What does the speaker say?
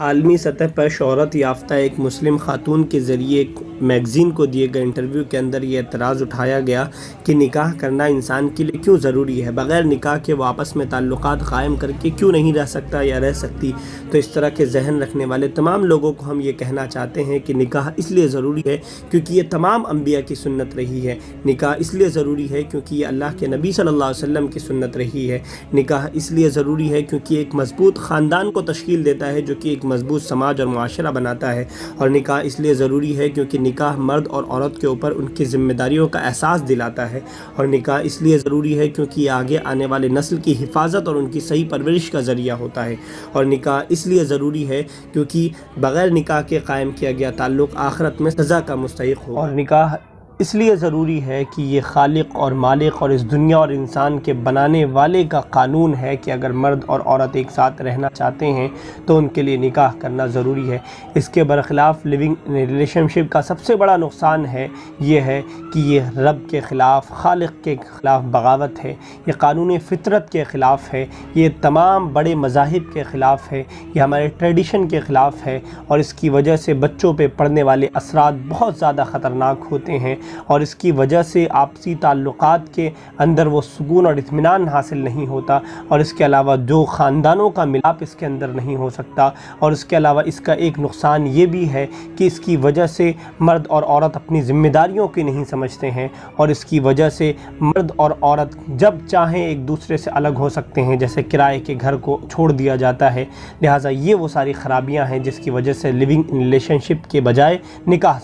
आलमी सतह पर शोहरत याफ्ता एक मुस्लिम खातून के ज़रिए एक मैगज़ीन को दिए गए इंटरव्यू के अंदर ये एतराज़ उठाया गया कि निकाह करना इंसान के लिए क्यों ज़रूरी है, बग़ैर निकाह के वो आपस में ताल्लुक़ात क़ायम करके क्यों नहीं रह सकता या रह सकती। तो इस तरह के जहन रखने वाले तमाम लोगों को हम ये कहना चाहते हैं कि निकाह इसलिए ज़रूरी है क्योंकि ये तमाम अम्बिया की सुन्नत रही है। निकाह इसलिए ज़रूरी है क्योंकि ये अल्लाह के नबी सल्लल्लाहु अलैहि वसल्लम की सुन्नत रही है। निकाह इसलिए ज़रूरी है क्योंकि एक मज़बूत ख़ानदान को तश्कील देता है, जो कि एक मज़बूत समाज और मुआशरा बनाता है। और निकाह इसलिए ज़रूरी है क्योंकि निकाह मर्द और औरत के ऊपर उनकी ज़िम्मेदारियों का एहसास दिलाता है। और निकाह इसलिए ज़रूरी है क्योंकि ये आगे आने वाले नस्ल की हिफाजत और उनकी सही परवरिश का ज़रिया होता है। और निकाह इसलिए ज़रूरी है क्योंकि बग़ैर निकाह के क़ायम किया गया ताल्लुक़ आखिरत में सज़ा का मुस्तहिक़ हो। और निकाह इसलिए ज़रूरी है कि ये खालिक और मालिक और इस दुनिया और इंसान के बनाने वाले का क़ानून है कि अगर मर्द और औरत एक साथ रहना चाहते हैं तो उनके लिए निकाह करना ज़रूरी है। इसके बरख़िलाफ़ लिविंग रिलेशनशिप का सबसे बड़ा नुकसान है ये है कि ये रब के ख़िलाफ़, खालिक के ख़िलाफ़ बगावत है, ये क़ानून फ़ितरत के ख़िलाफ़ है, ये तमाम बड़े मज़ाहिब के ख़िलाफ़ है, ये हमारे ट्रेडिशन के ख़िलाफ़ है। और इसकी वजह से बच्चों पे पड़ने वाले असरात बहुत ज़्यादा ख़तरनाक होते हैं और इसकी वजह से आपसी ताल्लुक़ात के अंदर वो सुकून और इत्मीनान हासिल नहीं होता। और इसके अलावा जो ख़ानदानों का मिलाप इसके अंदर नहीं हो सकता। और इसके अलावा इसका एक नुकसान ये भी है कि इसकी वजह से मर्द और औरत अपनी ज़िम्मेदारियों की नहीं समझते हैं और इसकी वजह से मर्द और औरत जब चाहें एक दूसरे से अलग हो सकते हैं, जैसे किराए के घर को छोड़ दिया जाता है। लिहाजा ये वो सारी ख़राबियाँ हैं जिसकी वजह से लिविंग रिलेशनशिप के बजाय निकाह